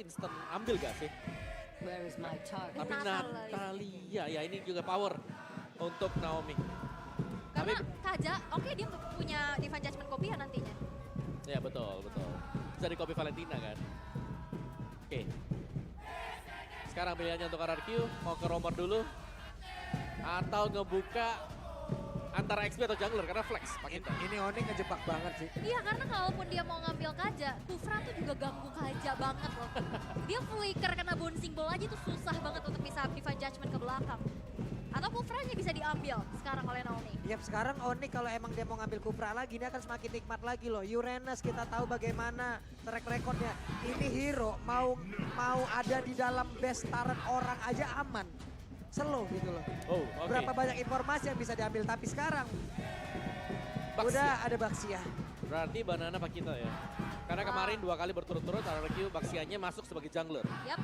instant ambil gak sih? Where is my target? Tapi Natalia. Natalia, ya ini juga power untuk Naomi. Karena Tapi- Kaja, oke dia punya Divine Judgment Copy ya nantinya. Ya betul, betul. Bisa di copy Valentina kan. Oke. Sekarang pilihannya untuk RRQ, mau ke Romer dulu. Atau ngebuka antara XP atau jungler karena flex pakai Ini Onyx ngejebak banget sih. Iya karena kalaupun dia mau ngambil Kaja, Kufra tuh juga ganggu Kaja banget loh. Dia flicker kena bouncing ball aja itu susah banget untuk bisa Divine Judgment ke belakang. Atau Kufranya bisa diambil sekarang oleh Naomi. Yap, sekarang Onyx kalau emang dia mau ngambil Kufra lagi, dia akan semakin nikmat lagi loh. Uranus kita tahu bagaimana track recordnya. Ini hero mau ada di dalam best turret orang aja aman. Slow gitu loh. Oh, oke. Berapa banyak informasi yang bisa diambil, tapi sekarang Baxia. udah ada Baxia. Berarti Banana Pakito ya. Karena kemarin 2 kali berturut-turut RRQ Baxianya masuk sebagai jungler. Yap.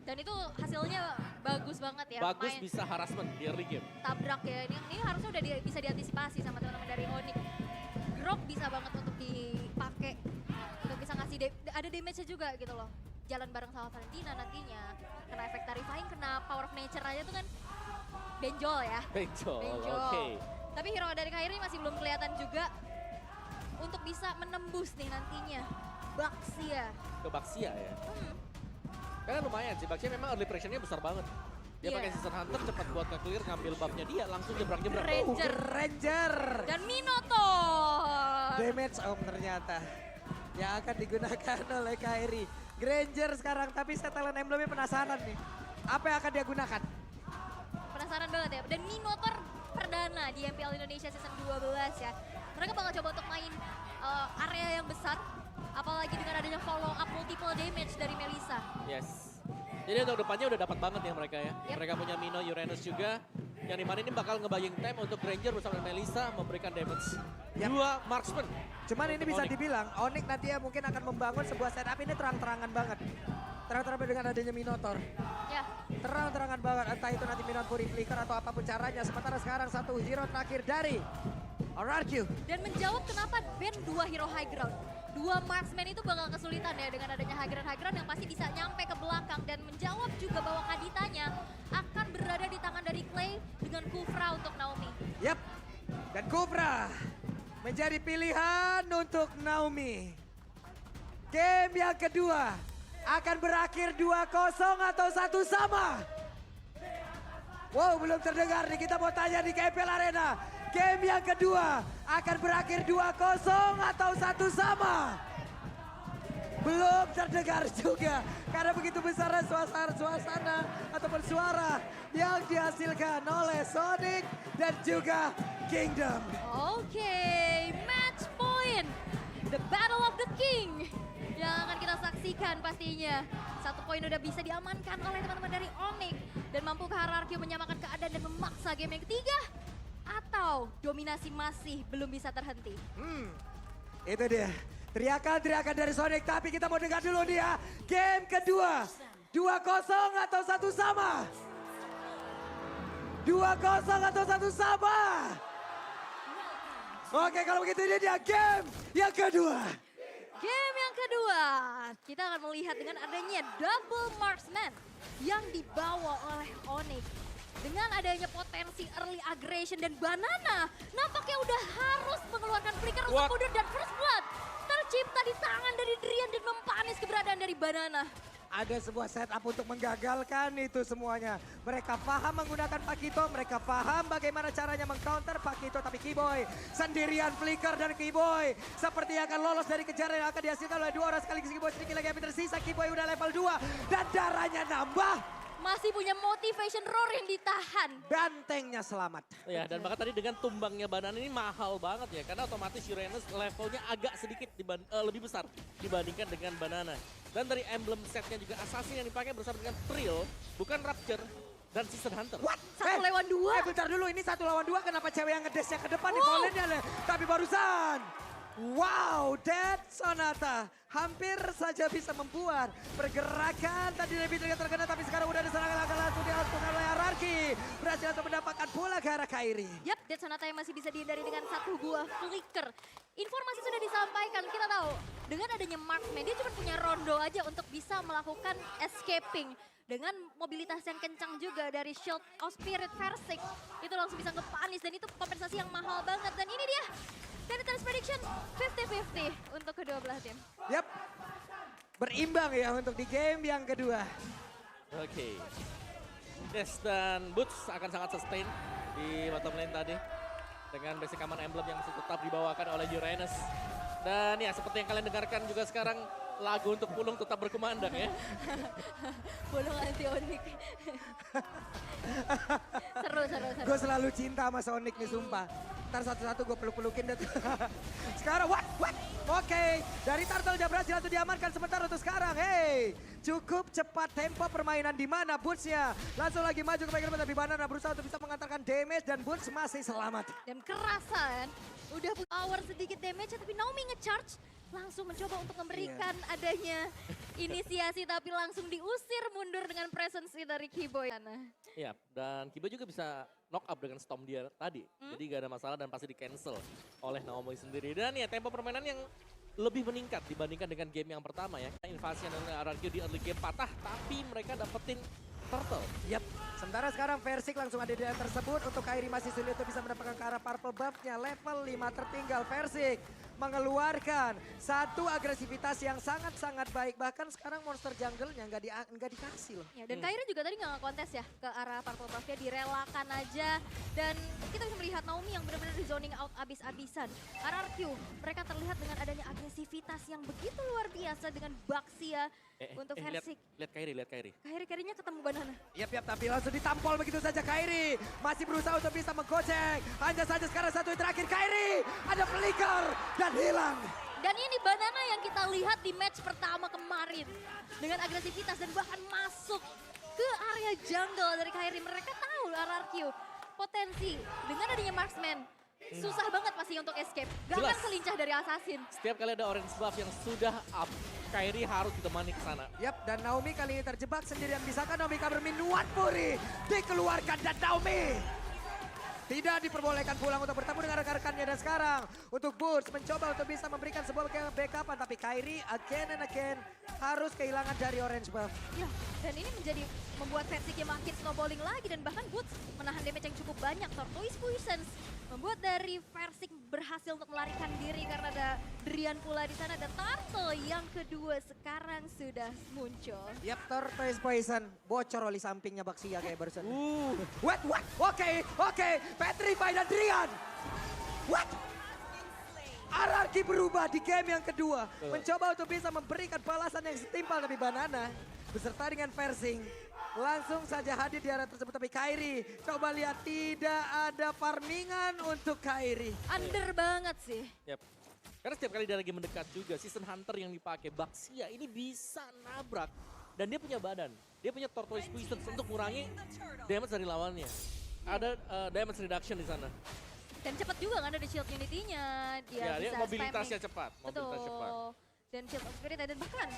Dan itu hasilnya bagus banget ya. Bagus Main bisa harassment di early game. tabrak ya. Ini harusnya udah bisa diantisipasi sama teman-teman dari Onyx. Grok bisa banget untuk dipakai. Untuk bisa ngasih ada damage-nya juga gitu loh. Jalan bareng sama Valentina nantinya. Kena efek Tarifying, kena Power of Nature aja tuh kan benjol ya. Benjol, Benjol. oke. Tapi hero dari Kairi masih belum kelihatan juga untuk bisa menembus nih nantinya. Baxia. Ke Baxia ya. Hmm. Karena lumayan sih, Baxia memang early pressure-nya besar banget. Dia Iya. pakai Season Hunter cepat buat nge-clear, ngambil buff-nya dia, langsung jebrang-jebrang. Ranger. Ranger. Dan Minotaur. Damage ternyata. Yang akan digunakan oleh Kairi. Granger sekarang, tapi setelan emblemnya penasaran nih. Apa yang akan dia gunakan? Penasaran banget ya. Dan Minotaur perdana di MPL Indonesia season 12 ya. Mereka bakal coba untuk main area yang besar. Apalagi dengan adanya follow up multiple damage dari Melissa. Yes. Jadi untuk depannya udah dapat banget ya mereka ya. Yep. Mereka punya Mino, Uranus juga. Yang dimana ini bakal ngebaying time untuk Granger bersama Melissa memberikan damage. Yep. 2 marksman. Cuman ini bisa Onyx. dibilang, Onyx nanti ya mungkin akan membangun sebuah setup ini terang-terangan banget. Terang-terangan dengan adanya Minotaur. Ya, Terang-terangan banget, entah itu nanti Minotaur Fury Flicker atau apapun caranya. Sementara sekarang satu hero terakhir dari RRQ. dan menjawab kenapa ban 2 hero high ground. 2 marksman itu bakal kesulitan ya dengan adanya high ground yang pasti bisa nyampe ke belakang. Dan menjawab juga bahwa Kaditanya akan berada di tangan dari Clay dengan Kufra untuk Naomi. Yap, dan Cobra menjadi pilihan untuk Naomi. Game yang kedua akan berakhir 2-0 atau 1 sama. Wow, belum terdengar nih, kita mau tanya di KPL Arena. Game yang kedua akan berakhir 2-0 atau 1 sama. Belum terdengar juga karena begitu besar suasana ataupun suara yang dihasilkan oleh Sonic dan juga Kingdom. Oke, match point. The Battle of the King. Yang akan kita saksikan pastinya. 1 poin udah bisa diamankan oleh teman-teman dari Onyx. Dan mampu ke RRQ menyamakan keadaan dan memaksa game yang ketiga. Atau dominasi masih belum bisa terhenti. Itu dia. Teriakan-teriakan dari Sonic, tapi kita mau dengar dulu dia. Game kedua. 2-0 atau 1 sama? 2-0 atau 1 sama? Oke, kalau begitu ini dia game yang kedua. Game yang kedua, kita akan melihat dengan adanya double marksman yang dibawa oleh Onyx. Dengan adanya potensi early aggression dan Banana, nampaknya udah harus mengeluarkan flicker untuk What? mundur dan first blood tercipta di tangan dari Drian dan mempanis keberadaan dari Banana. Ada sebuah setup untuk menggagalkan itu semuanya. Mereka paham menggunakan Pakito, mereka paham bagaimana caranya mengcounter Pakito. Tapi Keyboy sendirian flicker dan Keyboy seperti akan lolos dari kejaran yang akan dihasilkan oleh 2 orang sekaligus. Keyboy sedikit lagi yang tersisa, Keyboy udah level 2 dan darahnya nambah. Masih punya motivation roar yang ditahan. Bantengnya selamat. Ya, dan bahkan tadi dengan tumbangnya Banana ini mahal banget ya. Karena otomatis Uranus levelnya agak sedikit lebih besar dibandingkan dengan Banana. Dan dari emblem setnya juga Assassin yang dipakai bersama dengan Thrill, bukan Rapture dan Season Hunter. What? 1 lawan 2. Bentar dulu, ini 1 lawan 2 kenapa cewek yang ngedesnya ke depan nih Wow. volley-nya. Tapi barusan Wow, Dead Sonata hampir saja bisa membuat pergerakan tadi lebih terkena, tapi sekarang udah ada serangan langsung dilakukan oleh Ararki. Berhasil untuk mendapatkan bola ke arah Kairi. Yap, Dead Sonata yang masih bisa dihindari dengan satu buah flicker. Informasi sudah disampaikan, kita tahu dengan adanya marksman dia cuma punya rondo aja untuk bisa melakukan escaping. Dengan mobilitas yang kencang juga dari Shield of Spirit Versik, itu langsung bisa ngepanis dan itu kompensasi yang mahal banget. Dan ini dia, Danitar's Prediction 50-50 untuk kedua belah tim. Yap, berimbang ya untuk di game yang kedua. Oke. Yes, dan Boots akan sangat sustain di bottom lane tadi. Dengan basic common emblem yang masih tetap dibawakan oleh Uranus. Dan ya seperti yang kalian dengarkan juga sekarang, lagu untuk Pulung tetap berkumandang ya. Pulung anti Onyx. seru. Gue selalu cinta sama Sonic nih sumpah. Ntar satu-satu gue peluk-pelukin deh. Sekarang what? Oke, dari Turtle udah berhasil untuk diamankan sebentar untuk sekarang. Hey, cukup cepat tempo permainan di mana Boots-nya. Langsung lagi maju ke bagian tapi Banana berusaha untuk bisa mengantarkan damage dan Boots masih selamat. Dan kerasa kan, udah power sedikit damage tapi Naomi nge-charge. Langsung mencoba untuk memberikan adanya inisiasi tapi langsung diusir mundur dengan presence dari Kiboy. Iya, dan Kiboy juga bisa knock up dengan Storm dia tadi. Jadi gak ada masalah dan pasti di cancel oleh Naomi sendiri. Dan ya tempo permainan yang lebih meningkat dibandingkan dengan game yang pertama ya. Invasi yang oleh RRQ di early game patah tapi mereka dapetin Turtle. Yap, sementara sekarang Versik langsung ada di daerah tersebut. Untuk Kairi masih sulit untuk bisa mendapatkan ke arah purple buff-nya. Level 5 tertinggal Versik mengeluarkan satu agresivitas yang sangat-sangat baik. Bahkan sekarang monster jungle-nya nggak dikasih loh. Ya, dan Kairi juga tadi nggak kontes ya ke arah purple buff-nya, direlakan aja. Dan kita bisa melihat Naomi yang benar-benar di zoning out abis-abisan. RRQ, mereka terlihat dengan adanya agresivitas yang begitu luar biasa dengan Baxia untuk Versik. Lihat Kairi. Kairi-kairinya ketemu Banana. Yap, tapi langsung ditampol begitu saja Kairi. Masih berusaha untuk bisa menggocek. Hanya saja sekarang satu yang terakhir Kairi. Ada flicker dan hilang. Dan ini Banana yang kita lihat di match pertama kemarin. Dengan agresivitas dan bahkan masuk ke area jungle dari Kairi. Mereka tahu RRQ potensi dengan adanya marksman. Susah banget pasti untuk escape. Gak akan Jelas. selincah dari assassin. Setiap kali ada orange buff yang sudah up, Kairi harus ditemani ke sana. Yap, dan Naomi kali ini terjebak sendirian. Bisakah Naomi cover minuan Puri? Dikeluarkan dan Naomi tidak diperbolehkan pulang untuk bertemu dengan rekan-rekannya. Dan sekarang untuk Boots mencoba untuk bisa memberikan sebuah backupan. Tapi Kairi again and again harus kehilangan dari orange buff. Ya, dan ini membuat Versik makin snowballing lagi. Dan bahkan Boots menahan damage yang cukup banyak. Tortoise Puissance membuat dari Versik berhasil untuk melarikan diri karena ada Drian pula di sana. Dan Turtle yang kedua sekarang sudah muncul. Yap, Tortoise Poison bocor oli sampingnya Baxia kayak barusan. What? Oke. Petrify dan Drian. What? RRQ berubah di game yang kedua. Mencoba untuk bisa memberikan balasan yang setimpal. Tapi Banana beserta dengan Versing langsung saja hadir di area tersebut. Tapi Kairi, coba lihat tidak ada farmingan untuk Kairi. Under banget sih. Yap. Karena setiap kali dia lagi mendekat juga, Season Hunter yang dipakai Baxia ini bisa nabrak. Dan dia punya badan, dia punya Tortoise Puissance untuk mengurangi damage dari lawannya. Ada damage reduction di sana. Dan cepat juga kan ada shield unity-nya. Dia Dia bisa mobilitasnya spamming. cepat. Betul. Dan shield of spirit dan bahkan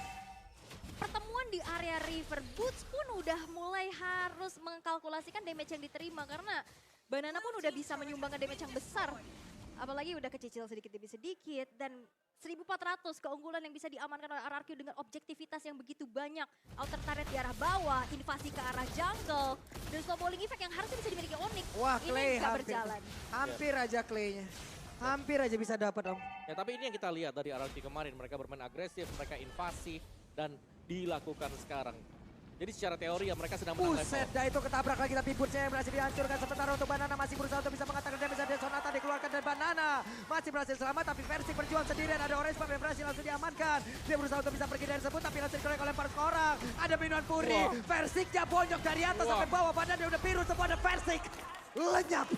pertemuan di area river, Boots pun udah mulai harus mengkalkulasikan damage yang diterima karena Banana pun udah bisa menyumbangkan damage yang besar. Apalagi udah kecicil sedikit demi sedikit dan 1400 keunggulan yang bisa diamankan oleh RRQ dengan objektivitas yang begitu banyak. Outer turret di arah bawah, invasi ke arah jungle, dan snowballing effect yang harusnya bisa dimiliki Onyx. Wah, Ini Clay nggak berjalan. hampir aja Clay-nya. Hampir aja bisa dapat Om. Ya tapi ini yang kita lihat dari RRQ kemarin, mereka bermain agresif, mereka invasi dan dilakukan sekarang. Jadi secara teori ya mereka sedang menang Buset, level. dah itu ketabrak lagi tapi Boots-nya yang berhasil dihancurkan. Sementara untuk Banana masih berusaha untuk bisa mengatakan damage dan Sonata dikeluarkan dari Banana. Masih berhasil selamat tapi Versik berjuang sendirian. Ada orange buff yang berhasil langsung diamankan. Dia berusaha untuk bisa pergi dari tersebut tapi langsung dikolek oleh 4 orang. Ada minuan Puri. Wow. Versiknya bonyok dari atas Wow. sampai bawah. Badannya udah biru semua ada Versik. Lenyap.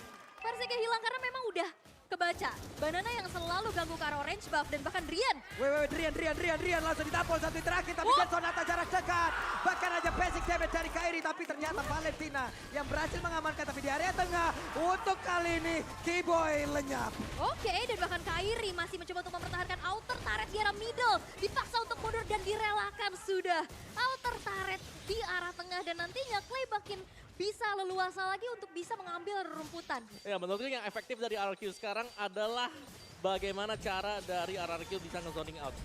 Versiknya hilang karena memang udah kebaca. Banana yang selalu ganggu ke arah orange buff dan bahkan Drian. Wait, Drian langsung ditampol satu terakhir tapi dia sonata jarak dekat. Bahkan aja basic damage dari Kairi tapi ternyata Valentina yang berhasil mengamankan tapi di area tengah. Untuk kali ini Keyboy lenyap. Oke, dan bahkan Kairi masih mencoba untuk mempertahankan outer turret di arah middle. Dipaksa untuk mundur dan direlakan sudah. Outer turret di arah tengah dan nantinya Clay makin bisa leluasa lagi untuk bisa mengambil rumputan. Ya, menurutku yang efektif dari RRQ sekarang adalah bagaimana cara dari RRQ bisa nge-zoning out.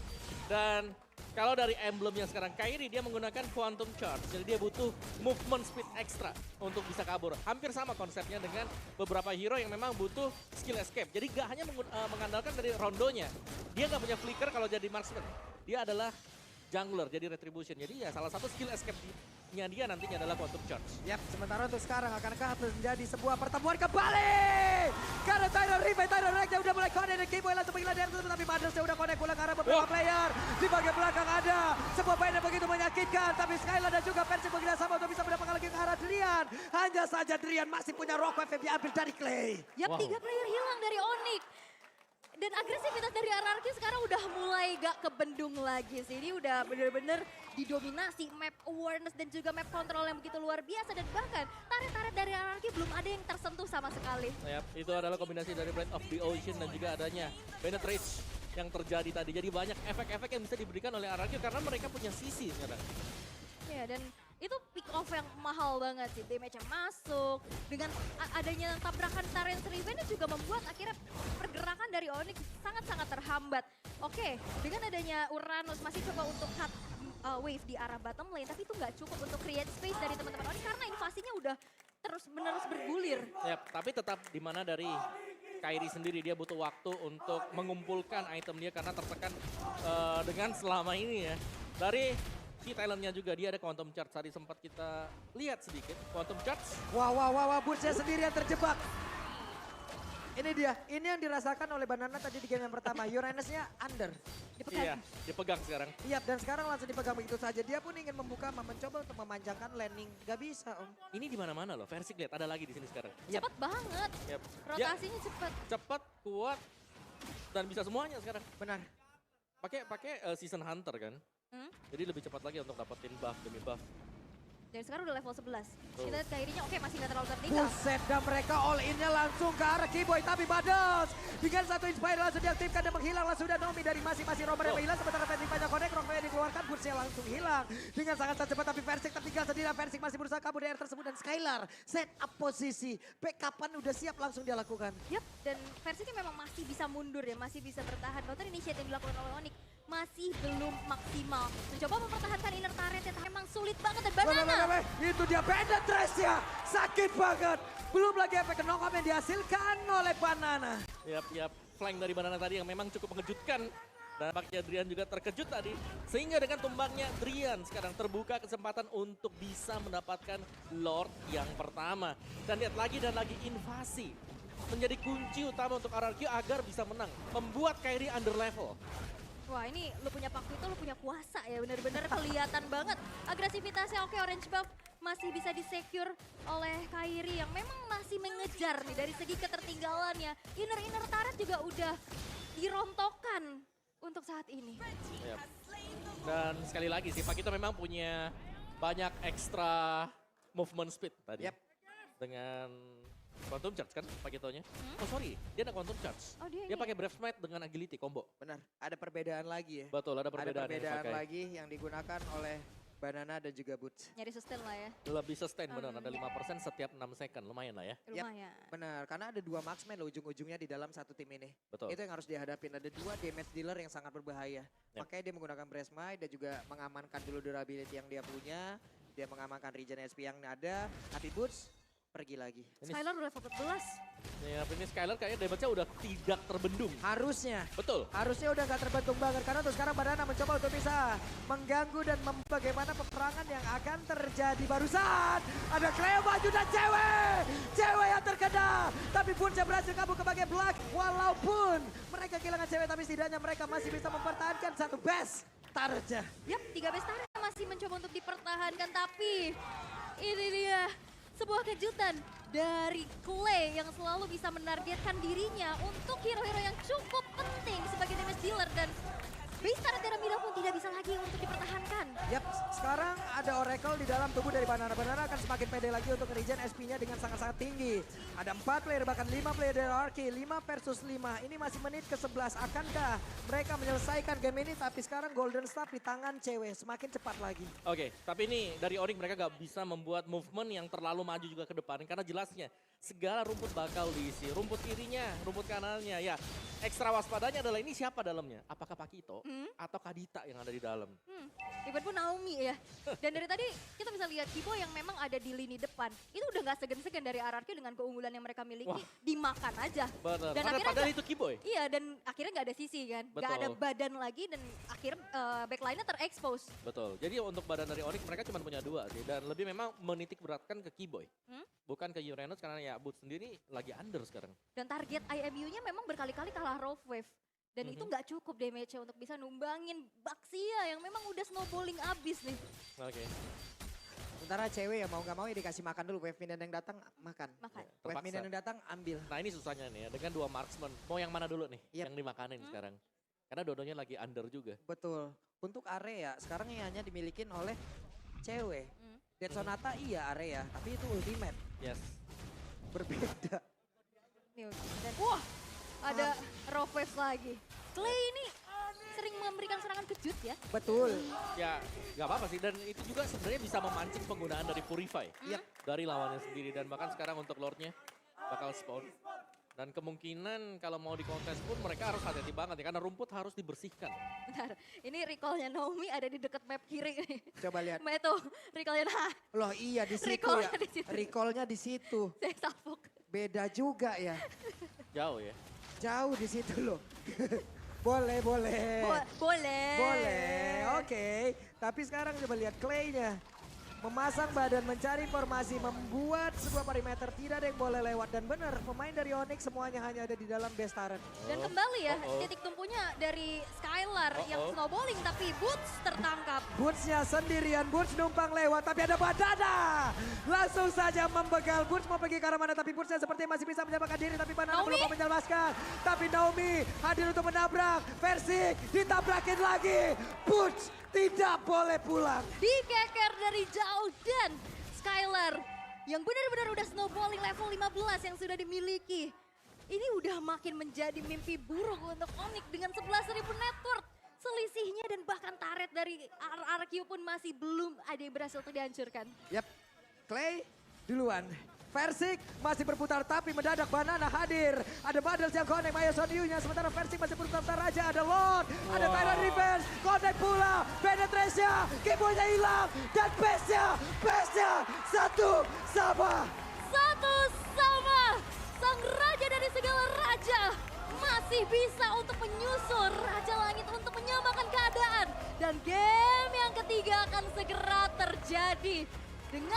Dan kalau dari emblemnya sekarang Kairi, dia menggunakan Quantum Charge. Jadi dia butuh movement speed extra untuk bisa kabur. Hampir sama konsepnya dengan beberapa hero yang memang butuh skill escape. Jadi gak hanya mengandalkan dari rondonya. Dia gak punya flicker kalau jadi marksman. Dia adalah jungler, jadi retribution. Jadi ya salah satu skill escape-nya dia nantinya adalah Quantum Charge. Yap, sementara untuk sekarang akankah menjadi sebuah pertemuan kembali? Karena Tyron Rex udah mulai connect dan Keyboy langsung menghilang dari itu. Tapi Madnessnya udah connect pulang ke arah beberapa player. Di bagian belakang ada sebuah main yang begitu menyakitkan. Tapi Skylar dan juga Persib begitu sama untuk bisa mendapatkan lagi ke arah Drian. Hanya saja Drian masih punya rock wave yang diambil dari Clay. Yap, 3 player hilang dari Onyx. Dan agresivitas dari RRQ sekarang udah mulai gak kebendung lagi sih. Ini udah bener-bener didominasi map awareness dan juga map control yang begitu luar biasa. Dan bahkan tarik-tarik dari RRQ belum ada yang tersentuh sama sekali. Yap, itu adalah kombinasi dari Blade of the Ocean dan juga adanya Penetrate yang terjadi tadi. Jadi banyak efek-efek yang bisa diberikan oleh RRQ karena mereka punya sisi sekarang. Ya, dan itu pick off yang mahal banget sih. Damage-nya masuk. Dengan adanya tabrakan Tyrant's Revenge juga membuat akhirnya pergerakan dari Onyx sangat-sangat terhambat. Oke, dengan adanya Uranus masih coba untuk cut wave di arah bottom lane. Tapi itu nggak cukup untuk create space dari teman-teman Onyx karena invasinya udah terus-menerus bergulir. Yap, tapi tetap di mana dari Kairi sendiri dia butuh waktu untuk mengumpulkan item dia karena tertekan dengan selama ini ya. Dari key talentnya juga dia ada Quantum Charge, tadi sempat kita lihat sedikit Quantum Charge. Wah, Bursa sendirian terjebak. Ini dia, ini yang dirasakan oleh Banana tadi di game yang pertama. Uranusnya under. Iya, dipegang sekarang. Iya, dan sekarang langsung dipegang begitu saja. Dia pun ingin membuka, mencoba untuk memanjangkan landing. Gak bisa, Om. Ini di mana-mana loh, versi Glade ada lagi di sini sekarang. Cepet banget. Yap. Rotasinya cepet. Cepat, kuat, dan bisa semuanya sekarang. Benar. Pakai Season Hunter kan. Jadi lebih cepat lagi untuk dapetin buff demi buff. Dan sekarang udah level 11. Tuh. Kita lihat Kairinya oke masih nggak terlalu tertinggal. Buset, dan mereka all in-nya langsung ke arah Keyboy. Tapi Badas dengan satu inspire langsung diaktifkan dan menghilang. Langsung udah Nomi dari masing-masing romer yang menghilang. Sementara Fentikanya connect, romer yang dikeluarkan. Bursnya langsung hilang. Dengan sangat cepat tapi Versik tertinggal sendirian. Versik masih berusaha kabur dari air tersebut. Dan Skylar set up posisi. Backupan udah siap langsung dia lakukan. Yap, dan versinya memang masih bisa mundur ya, masih bisa bertahan. Counter initiate yang dilakukan oleh Onyx masih belum maksimal. Mencoba mempertahankan inner turret yang memang sulit banget dan Banana. Itu dia penetrasinya. Sakit banget. Belum lagi efek knock up yang dihasilkan oleh Banana. Yap, flank dari Banana tadi yang memang cukup mengejutkan. Dan nampaknya Drian juga terkejut tadi. Sehingga dengan tumbangnya Drian sekarang terbuka kesempatan untuk bisa mendapatkan Lord yang pertama. Dan lihat lagi dan lagi invasi. Menjadi kunci utama untuk RRQ agar bisa menang. Membuat Kairi under level. Wah, ini lu punya waktu itu, lu punya kuasa ya, bener-bener kelihatan banget. Agresivitasnya oke, orange buff masih bisa di-secure oleh Kairi yang memang masih mengejar nih dari segi ketertinggalannya. Inner turret juga udah dirontokkan untuk saat ini. Yap. Dan sekali lagi sih, Pak kita memang punya banyak ekstra movement speed tadi. Yap. Dengan Quantum Charge kan Pak Kitonya? Oh sorry, dia ada Quantum Charge. Oh, dia Dia ini. pakai Breath Smite dengan agility combo. Benar, ada perbedaan lagi ya. Betul, ada Ada perbedaan, perbedaan yang dipakai. lagi yang digunakan oleh Banana dan juga Boots. Nyari sustain lah ya, Lebih sustain benar, ada 5% setiap 6 second, lumayan lah ya. Yap. lumayan. Benar, karena ada dua marksman loh ujung-ujungnya di dalam satu tim ini. Betul. Itu yang harus dihadapin. Ada dua damage dealer yang sangat berbahaya. Yap. Makanya dia menggunakan Breath Smite dan juga mengamankan dulu durability yang dia punya. Dia mengamankan regen SP yang ada. Tapi Boots pergi lagi. Ini, Skylar udah level 14. ya, ini Skylar kayaknya damage-nya udah tidak terbendung. Harusnya. Betul. Harusnya udah gak terbentuk banget. Karena untuk sekarang Banana mencoba untuk bisa mengganggu dan bagaimana peperangan yang akan terjadi barusan. Ada Cleo maju dan cewek yang terkena. Tapi Boots berhasil kabur ke bagian belakang. Walaupun mereka kehilangan cewek tapi setidaknya mereka masih bisa mempertahankan satu best targetnya. Yap, 3 best turret masih mencoba untuk dipertahankan tapi ini dia sebuah kejutan dari Clay yang selalu bisa menargetkan dirinya untuk hero-hero yang cukup penting sebagai damage dealer dan base turret dari Mira pun tidak bisa lagi untuk dipertahankan. Yap, sekarang ada Oracle di dalam tubuh dari Banana. Banana akan semakin pede lagi untuk nge-regen SP-nya dengan sangat-sangat tinggi. Ada 4 player, bahkan 5 player dari Arki. 5 versus 5. Ini masih menit ke-11. Akankah mereka menyelesaikan game ini? Tapi sekarang Golden Staff di tangan cewek. Semakin cepat lagi. Oke, tapi ini dari Onyx mereka gak bisa membuat movement yang terlalu maju juga ke depan. Karena jelasnya segala rumput bakal diisi. Rumput kirinya, rumput kanannya. Ya, ekstra waspadanya adalah ini siapa dalamnya? Apakah Pakito atau Kadita yang ada di dalam? Even pun Naomi ya. Dan dari tadi kita bisa lihat Kibo yang memang ada di lini depan. Itu udah gak segan-segan dari RRQ dengan keunggulan yang mereka miliki. Wah. Dimakan aja. Benar, Dan akhirnya padahal itu Kiboy. Iya, dan akhirnya nggak ada sisi kan. Nggak Betul. ada badan lagi dan akhirnya backline-nya terekspos. Betul, jadi untuk badan dari Onyx mereka cuma punya 2 sih. Dan lebih memang menitik beratkan ke Kiboy. Bukan ke Uranus karena ya Boots sendiri lagi under sekarang. Dan target IMU-nya memang berkali-kali kalah Rough Wave. Dan itu nggak cukup damage-nya untuk bisa numbangin Baxia yang memang udah snowballing abis nih. Oke. Sementara cewek ya mau gak mau ya dikasih makan dulu. Wave minion yang datang makan. Makan. Wave Terpaksa. minion yang datang ambil. Nah ini susahnya nih ya, dengan 2 marksman. Mau yang mana dulu nih Yep. yang dimakanin sekarang? Karena dua-duanya lagi under juga. Betul. Untuk area sekarang yang hanya dimilikin oleh cewek. Dead Sonata iya area, tapi itu ultimate. Yes. Berbeda. Nih, dan wah, ada Rough Wave lagi. Clay ini sering memberikan serangan kejut ya. Betul. Ya nggak apa-apa sih, dan itu juga sebenarnya bisa memancing penggunaan dari Purify. Dari lawannya sendiri, dan bahkan sekarang untuk Lordnya bakal spawn. Dan kemungkinan kalau mau di kontes pun mereka harus hati-hati banget ya, karena rumput harus dibersihkan. Bentar, ini recall-nya Naomi ada di dekat map kiri nih. Coba lihat. Mbak itu, recall-nya nah, Loh iya di situ Recall-nya ya. di situ. Recall-nya di situ. saya salfok. Beda juga ya. Jauh ya. Jauh di situ loh. Boleh, boleh. Boleh. Boleh, oke. Tapi sekarang coba lihat Clay-nya. Memasang badan, mencari informasi, membuat sebuah perimeter, tidak ada yang boleh lewat. Dan benar, pemain dari Onyx semuanya hanya ada di dalam base turret. Dan kembali ya, Uh-oh. titik tumpunya dari Skylar yang Uh-oh. snowballing tapi Boots tertangkap. Boots-nya sendirian, Boots numpang lewat, tapi ada Banana. Langsung saja membegal, Boots mau pergi ke arah mana, tapi Boots-nya sepertinya masih bisa menyelamatkan diri, tapi Banana Naomi. belum mau menyelamatkan. Tapi Naomi hadir untuk menabrak, Versi ditabrakin lagi. Boots tidak boleh pulang. Dikeker dari jauh dan Skylar yang benar-benar udah snowballing level 15 yang sudah dimiliki. Ini udah makin menjadi mimpi buruk untuk Onyx dengan 11.000 net worth. Selisihnya dan bahkan turret dari RRQ pun masih belum ada yang berhasil untuk dihancurkan. Yap, Clay duluan. Versik masih berputar tapi mendadak Banana hadir. Ada Badals yang connect Maya Soniunya. Sementara Versik masih berputar raja. Ada Lord, ada Tyrant Revenge. Connect pula, penetration-nya, keyboardnya hilang. Dan base-nya satu sama. Satu sama sang raja dari segala raja masih bisa untuk menyusul Raja Langit untuk menyamakan keadaan. Dan game yang ketiga akan segera terjadi dengan